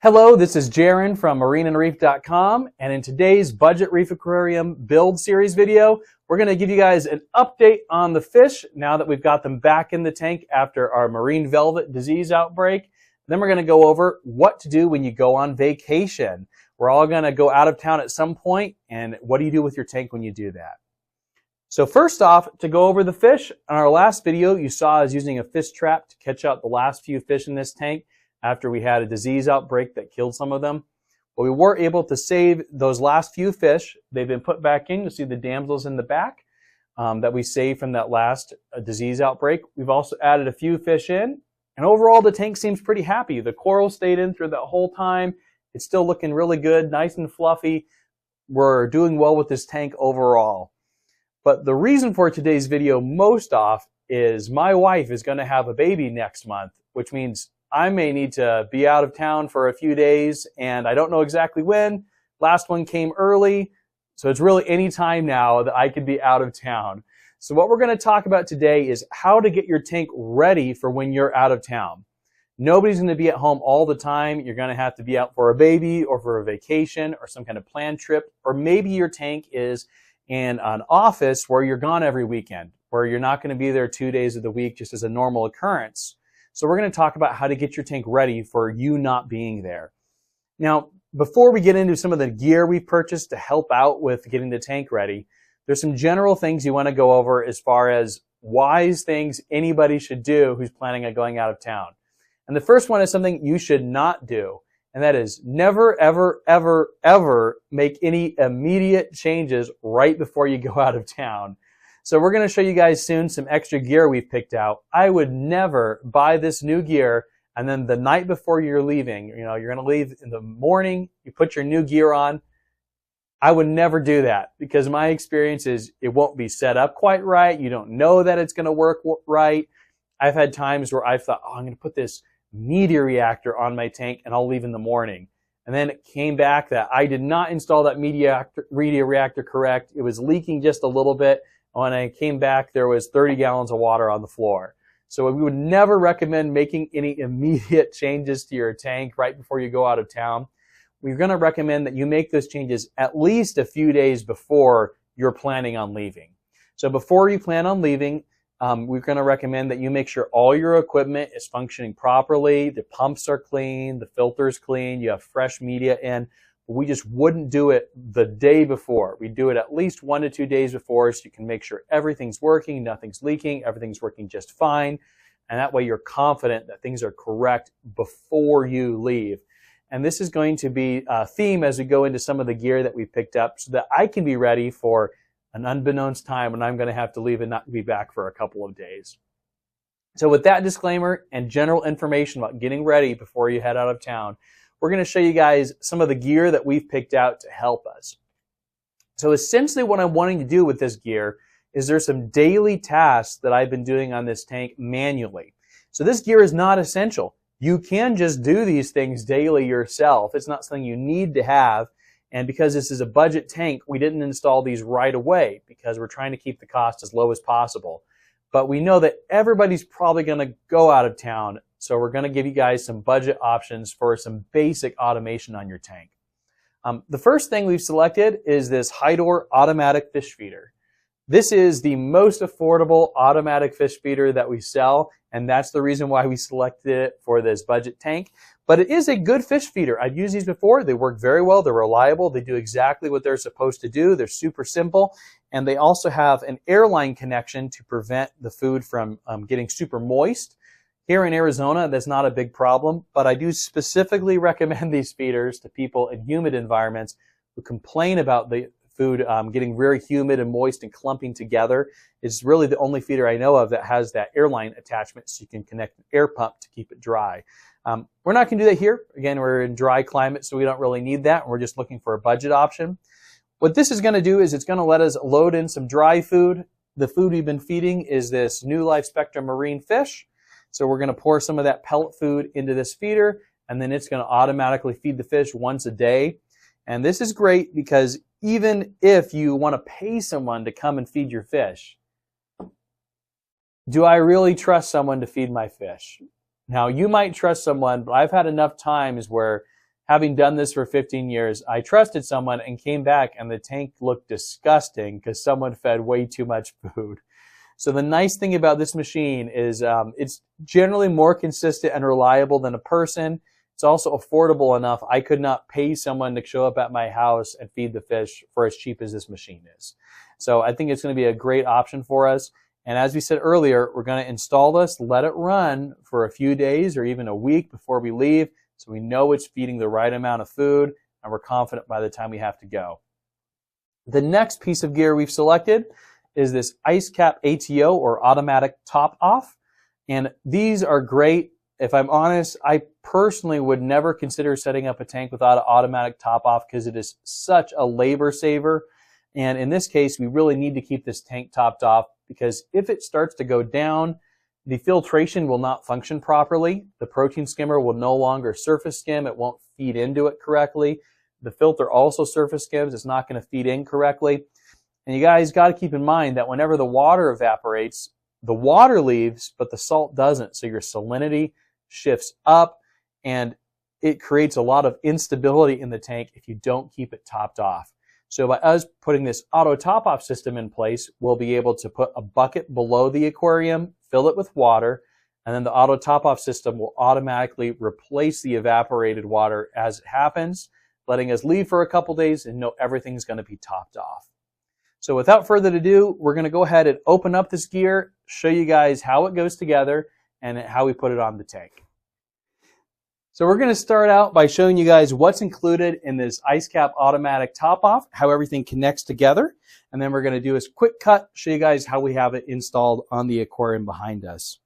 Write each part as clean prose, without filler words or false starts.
Hello, this is Jaron from MarineAndReef.com, and in today's Budget Reef Aquarium build series video, we're going to give you guys an update on the fish now that we've got them back in the tank after our marine velvet disease outbreak. Then we're going to go over what to do when you go on vacation. We're all going to go out of town at some point, and what do you do with your tank when you do that? So first off, to go over the fish, in our last video you saw us using a fish trap to catch out the last few fish in this tank after we had a disease outbreak that killed some of them. But we were able to save those last few fish. They've been put back in. You'll see the damsels in the back that we saved from that last disease outbreak. We've also added a few fish in, and overall the tank seems pretty happy. The coral stayed in through that whole time. It's still looking really good, nice and fluffy. We're doing well with this tank overall. But the reason for today's video most off is my wife is going to have a baby next month, which means I may need to be out of town for a few days, and I don't know exactly when. Last one came early, so it's really any time now that I could be out of town. So what we're going to talk about today is how to get your tank ready for when you're out of town. Nobody's going to be at home all the time. You're going to have to be out for a baby or for a vacation or some kind of planned trip, or maybe your tank is in an office where you're gone every weekend, where you're not going to be there 2 days of the week just as a normal occurrence. So we're going to talk about how to get your tank ready for you not being there. Now, before we get into some of the gear we purchased to help out with getting the tank ready, there's some general things you want to go over as far as wise things anybody should do who's planning on going out of town. And the first one is something you should not do, and that is never, ever, ever, ever make any immediate changes right before you go out of town. So we're going to show you guys soon some extra gear we've picked out. I would never buy this new gear and then the night before you're leaving, you're going to leave in the morning, you put your new gear on. I would never do that because my experience is it won't be set up quite right. You don't know that it's going to work right. I've had times where I've thought, I'm going to put this media reactor on my tank and I'll leave in the morning. And then it came back that I did not install that media reactor correct. It was leaking just a little bit. When I came back, there was 30 gallons of water on the floor. So we would never recommend making any immediate changes to your tank right before you go out of town. We're going to recommend that you make those changes at least a few days before you're planning on leaving. So before you plan on leaving, we're going to recommend that you make sure all your equipment is functioning properly, the pumps are clean, the filter's clean, you have fresh media in. We just wouldn't do it the day before. We do it at least 1 to 2 days before so you can make sure everything's working, nothing's leaking, everything's working just fine. And that way you're confident that things are correct before you leave. And this is going to be a theme as we go into some of the gear that we picked up so that I can be ready for an unbeknownst time when I'm going to have to leave and not be back for a couple of days. So with that disclaimer and general information about getting ready before you head out of town, we're going to show you guys some of the gear that we've picked out to help us. So essentially what I'm wanting to do with this gear is there's some daily tasks that I've been doing on this tank manually. So this gear is not essential. You can just do these things daily yourself. It's not something you need to have. And because this is a budget tank, we didn't install these right away because we're trying to keep the cost as low as possible. But we know that everybody's probably going to go out of town. So we're going to give you guys some budget options for some basic automation on your tank. The first thing we've selected is this Hydor automatic fish feeder. This is the most affordable automatic fish feeder that we sell, and that's the reason why we selected it for this budget tank. But it is a good fish feeder. I've used these before. They work very well. They're reliable. They do exactly what they're supposed to do. They're super simple, and they also have an airline connection to prevent the food from getting super moist. Here in Arizona, that's not a big problem, but I do specifically recommend these feeders to people in humid environments who complain about the food getting very humid and moist and clumping together. It's really the only feeder I know of that has that airline attachment so you can connect an air pump to keep it dry. We're not going to do that here. Again, we're in dry climate, so we don't really need that. We're just looking for a budget option. What this is going to do is it's going to let us load in some dry food. The food we've been feeding is this New Life Spectrum marine fish. So we're going to pour some of that pellet food into this feeder, and then it's going to automatically feed the fish once a day. And this is great because even if you want to pay someone to come and feed your fish, do I really trust someone to feed my fish? Now, you might trust someone, but I've had enough times where having done this for 15 years, I trusted someone and came back and the tank looked disgusting because someone fed way too much food. So the nice thing about this machine is it's generally more consistent and reliable than a person. It's also affordable enough. I could not pay someone to show up at my house and feed the fish for as cheap as this machine is. So I think it's going to be a great option for us. And as we said earlier, we're going to install this, let it run for a few days or even a week before we leave, so we know it's feeding the right amount of food and we're confident by the time we have to go. The next piece of gear we've selected is this ice cap ATO, or automatic top off. And these are great. If I'm honest, I personally would never consider setting up a tank without an automatic top off because it is such a labor saver. And in this case, we really need to keep this tank topped off because if it starts to go down, the filtration will not function properly. The protein skimmer will no longer surface skim. It won't feed into it correctly. The filter also surface skims. It's not going to feed in correctly. And you guys got to keep in mind that whenever the water evaporates, the water leaves, but the salt doesn't. So your salinity shifts up and it creates a lot of instability in the tank if you don't keep it topped off. So by us putting this auto top off system in place, we'll be able to put a bucket below the aquarium, fill it with water, and then the auto top off system will automatically replace the evaporated water as it happens, letting us leave for a couple days and know everything's going to be topped off. So without further ado, we're going to go ahead and open up this gear, show you guys how it goes together and how we put it on the tank. So we're going to start out by showing you guys what's included in this ice cap automatic top off, how everything connects together, and then we're going to do a quick cut, show you guys how we have it installed on the aquarium behind us.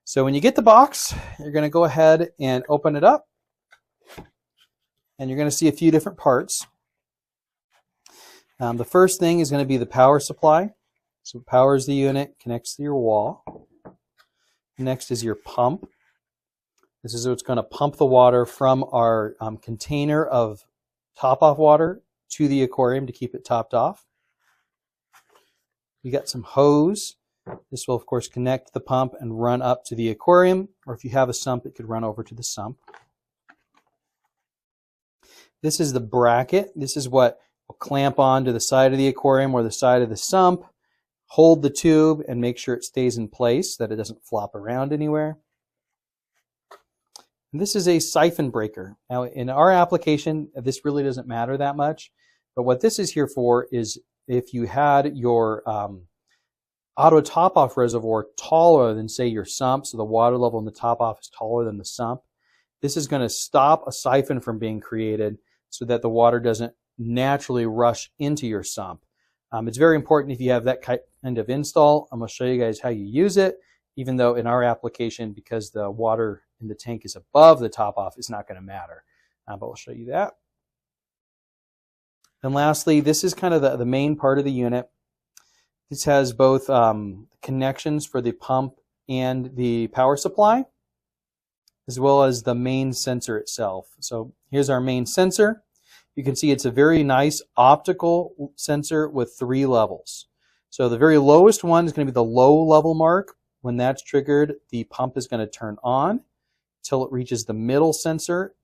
So when you get the box, you're going to go ahead and open it up, and you're going to see a few different parts. The first thing is going to be the power supply. So it powers the unit, connects to your wall. Next is your pump. This is what's going to pump the water from our container of top-off water to the aquarium to keep it topped off. You got some hose. This will, of course, connect the pump and run up to the aquarium, or if you have a sump, it could run over to the sump. This is the bracket. This is what will clamp on to the side of the aquarium or the side of the sump, hold the tube, and make sure it stays in place, that it doesn't flop around anywhere. And this is a siphon breaker. Now, in our application, this really doesn't matter that much, but what this is here for is if you had your auto top-off reservoir taller than, say, your sump, so the water level in the top-off is taller than the sump, this is going to stop a siphon from being created so that the water doesn't naturally rush into your sump. It's very important if you have that kind of install. I'm going to show you guys how you use it, even though in our application, because the water in the tank is above the top off, it's not going to matter. But we'll show you that. And lastly, this is kind of the main part of the unit. This has both connections for the pump and the power supply, as well as the main sensor itself. So here's our main sensor. You can see it's a very nice optical sensor with 3 levels. So the very lowest one is going to be the low level mark. When that's triggered, the pump is going to turn on until it reaches the middle sensor.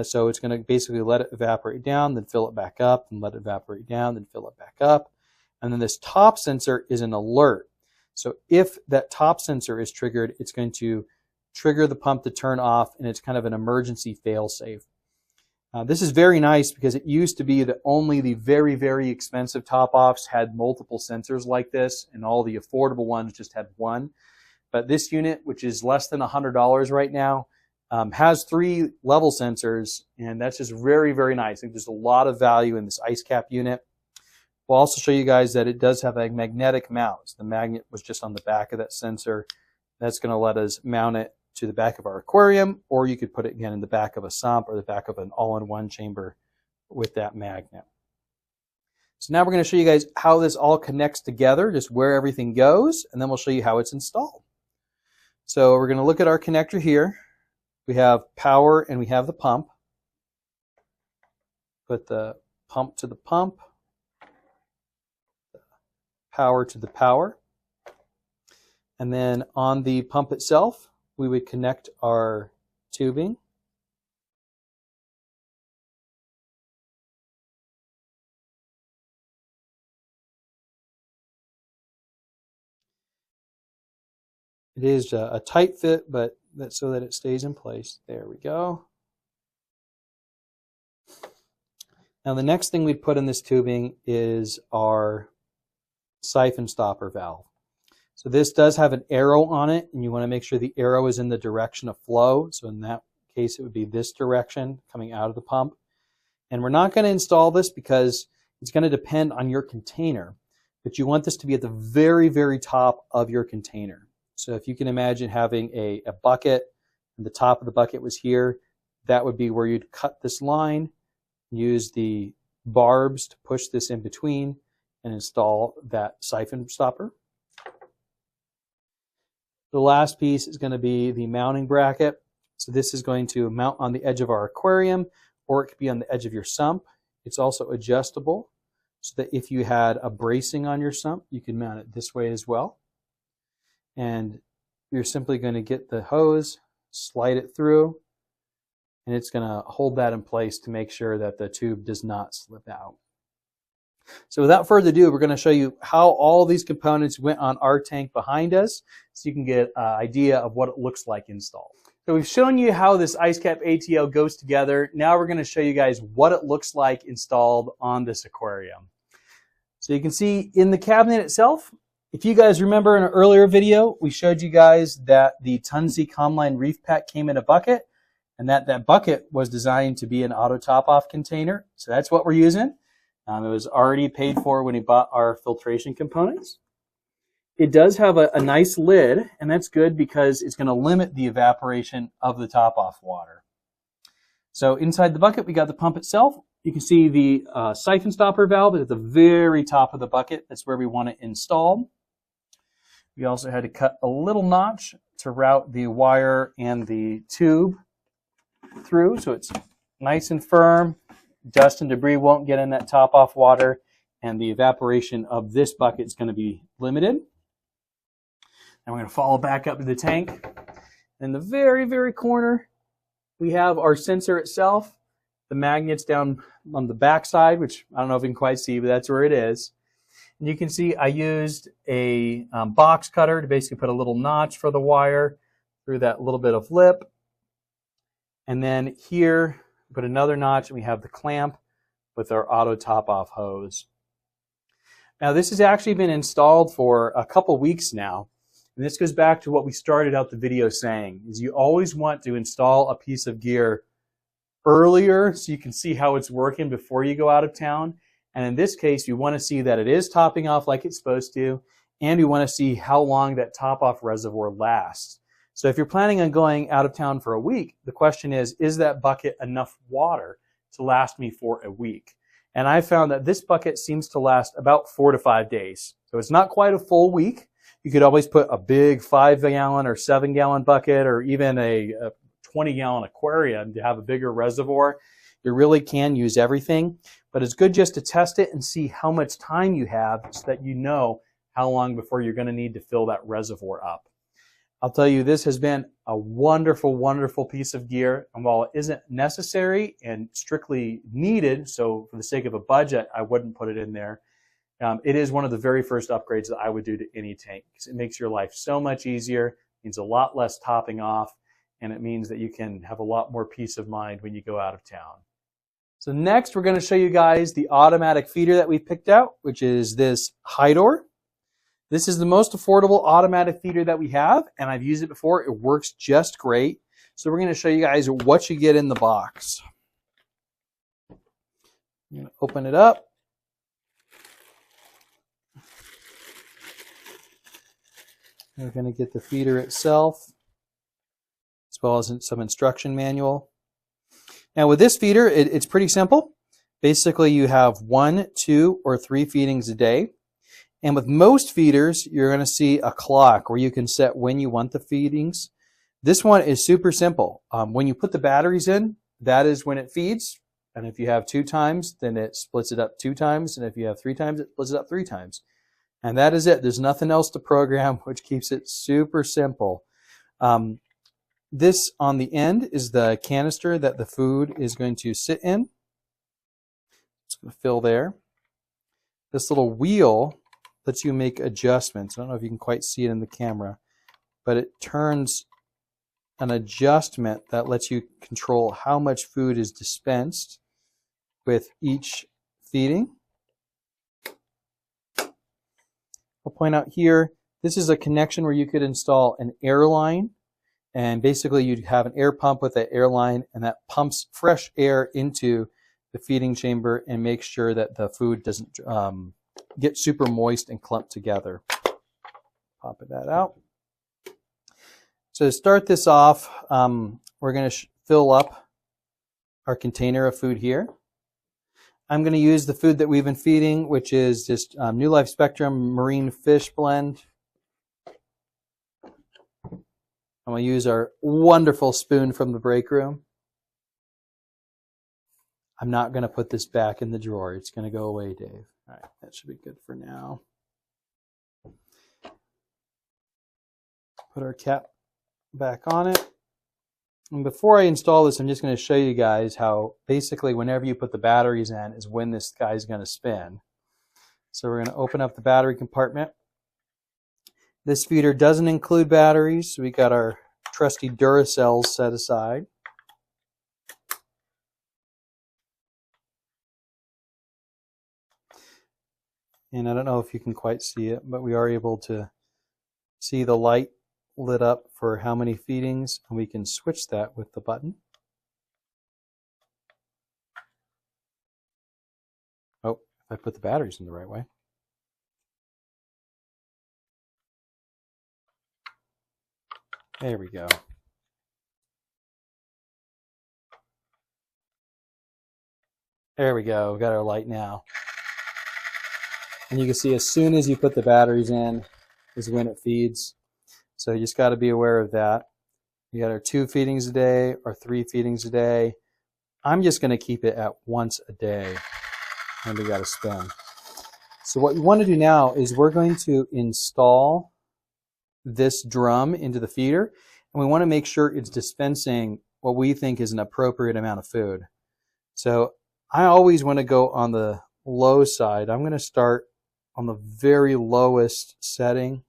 So it's going to basically let it evaporate down, then fill it back up, and let it evaporate down, then fill it back up. And then this top sensor is an alert. So if that top sensor is triggered, it's going to trigger the pump to turn off, and it's kind of an emergency fail-safe. This is very nice because it used to be that only the very, very expensive top-offs had multiple sensors like this, and all the affordable ones just had one. But this unit, which is less than $100 right now, has 3 level sensors, and that's just very, very nice. I think there's a lot of value in this ice cap unit. We'll also show you guys that it does have a magnetic mount. So the magnet was just on the back of that sensor. That's going to let us mount it to the back of our aquarium, or you could put it again in the back of a sump or the back of an all-in-one chamber with that magnet. So now we're going to show you guys how this all connects together, just where everything goes, and then we'll show you how it's installed. So we're going to look at our connector here. We have power and we have the pump. Put the pump to the pump, power to the power. And then on the pump itself, we would connect our tubing. It is a tight fit, but that's so that it stays in place. There we go. Now the next thing we put in this tubing is our siphon stopper valve. So this does have an arrow on it, and you want to make sure the arrow is in the direction of flow. So in that case, it would be this direction coming out of the pump. And we're not going to install this because it's going to depend on your container, but you want this to be at the very, very top of your container. So if you can imagine having a bucket, and the top of the bucket was here, that would be where you'd cut this line, use the barbs to push this in between, and install that siphon stopper. The last piece is going to be the mounting bracket. So this is going to mount on the edge of our aquarium, or it could be on the edge of your sump. It's also adjustable so that if you had a bracing on your sump, you can mount it this way as well. And you're simply going to get the hose, slide it through, and it's going to hold that in place to make sure that the tube does not slip out. So without further ado, we're going to show you how all these components went on our tank behind us, so you can get an idea of what it looks like installed. So we've shown you how this ice cap ATO goes together. Now we're going to show you guys what it looks like installed on this aquarium. So you can see in the cabinet itself, if you guys remember in an earlier video, we showed you guys that the Tunzi Comline Reef Pack came in a bucket, and that bucket was designed to be an auto top-off container. So that's what we're using. It was already paid for when we bought our filtration components. It does have a nice lid, and that's good because it's going to limit the evaporation of the top-off water. So inside the bucket, we got the pump itself. You can see the siphon stopper valve at the very top of the bucket. That's where we want it installed. We also had to cut a little notch to route the wire and the tube through, so it's nice and firm. Dust and debris won't get in that top-off water, and the evaporation of this bucket is going to be limited. And we're going to follow back up to the tank. In the very, very corner, we have our sensor itself. The magnets down on the back side, which I don't know if you can quite see, but that's where it is. And you can see I used a box cutter to basically put a little notch for the wire through that little bit of lip. And then here, put another notch, and we have the clamp with our auto top-off hose. Now this has actually been installed for a couple weeks now, and this goes back to what we started out the video saying, is you always want to install a piece of gear earlier so you can see how it's working before you go out of town. And in this case, you want to see that it is topping off like it's supposed to, and you want to see how long that top-off reservoir lasts. So if you're planning on going out of town for a week, the question is that bucket enough water to last me for a week? And I found that this bucket seems to last about 4 to 5 days. So it's not quite a full week. You could always put a big 5-gallon or 7-gallon bucket, or even a 20-gallon aquarium to have a bigger reservoir. You really can use everything, but it's good just to test it and see how much time you have so that you know how long before you're going to need to fill that reservoir up. I'll tell you, this has been a wonderful, wonderful piece of gear. And while it isn't necessary and strictly needed, so for the sake of a budget, I wouldn't put it in there, it is one of the very first upgrades that I would do to any tank, because it makes your life so much easier, means a lot less topping off, and it means that you can have a lot more peace of mind when you go out of town. So next, we're going to show you guys the automatic feeder that we picked out, which is this Hydor. This is the most affordable automatic feeder that we have, and I've used it before. It works just great. So we're going to show you guys what you get in the box. I'm going to open it up. We're going to get the feeder itself, as well as some instruction manual. Now with this feeder, it's pretty simple. Basically, you have 1, 2, or 3 feedings a day. And with most feeders, you're going to see a clock where you can set when you want the feedings. This one is super simple. When you put the batteries in, that is when it feeds. And if you have 2 times, then it splits it up 2 times. And if you have 3 times, it splits it up 3 times. And that is it. There's nothing else to program, which keeps it super simple. This on the end is the canister that the food is going to sit in. It's going to fill there. This little wheel lets you make adjustments. I don't know if you can quite see it in the camera. but it turns an adjustment that lets you control how much food is dispensed with each feeding. I'll point out here, this is a connection where you could install an air line, and basically you'd have an air pump with that air line, and that pumps fresh air into the feeding chamber and makes sure that the food doesn't get super moist and clump together. Pop that out. So to start this off, we're going to fill up our container of food here. I'm going to use the food that we've been feeding, which is just New Life Spectrum Marine Fish Blend. I'm going to use our wonderful spoon from the break room. I'm not going to put this back in the drawer. It's going to go away, Dave. All right, that should be good for now. Put our cap back on it. And before I install this, I'm just going to show you guys how basically whenever you put the batteries in is when this guy's going to spin. So we're going to open up the battery compartment. This feeder doesn't include batteries, so we got our trusty Duracells set aside. And I don't know if you can quite see it, but we are able to see the light lit up for how many feedings, and we can switch that with the button. Oh, if I put the batteries in the right way. There we go. There we go, we've got our light now. And you can see as soon as you put the batteries in is when it feeds. So you just got to be aware of that. You got our 2 feedings a day or 3 feedings a day. I'm just going to keep it at once a day, and we got to spin. So what you want to do now is we're going to install this drum into the feeder, and we want to make sure it's dispensing what we think is an appropriate amount of food. So I always want to go on the low side. I'm going to start on the very lowest setting.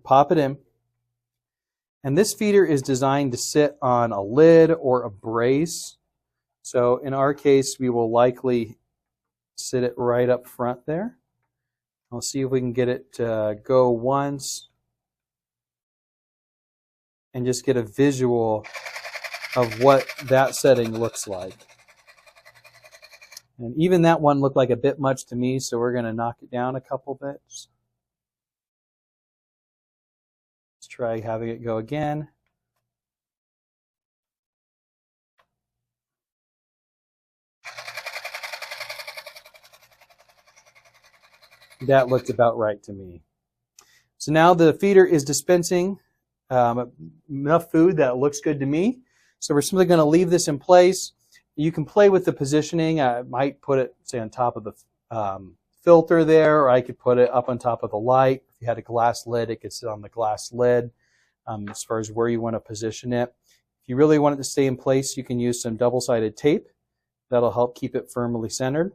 Pop it in. And this feeder is designed to sit on a lid or a brace. So in our case, we will likely sit it right up front there. I'll see if we can get it to go once and just get a visual of what that setting looks like. And even that one looked like a bit much to me, so we're going to knock it down a couple bits. Let's try having it go again. That looked about right to me. So now the feeder is dispensing enough food that looks good to me. So we're simply going to leave this in place. You can play with the positioning. I might put it, say, on top of the filter there, or I could put it up on top of the light. If you had a glass lid, it could sit on the glass lid as far as where you want to position it. If you really want it to stay in place, you can use some double-sided tape. That'll help keep it firmly centered.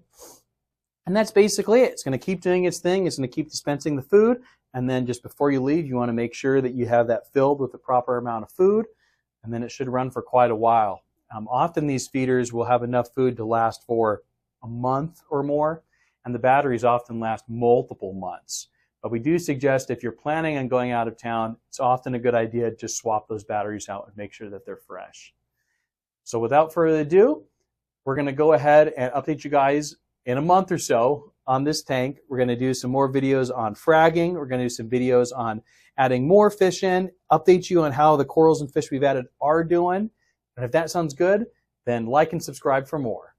And that's basically it. It's going to keep doing its thing. It's going to keep dispensing the food. And then just before you leave, you want to make sure that you have that filled with the proper amount of food. And then it should run for quite a while. Often these feeders will have enough food to last for a month or more, and the batteries often last multiple months. But we do suggest if you're planning on going out of town, it's often a good idea to just swap those batteries out and make sure that they're fresh. So without further ado, we're going to go ahead and update you guys in a month or so on this tank. We're going to do some more videos on fragging. We're going to do some videos on adding more fish in, update you on how the corals and fish we've added are doing. And if that sounds good, then like and subscribe for more.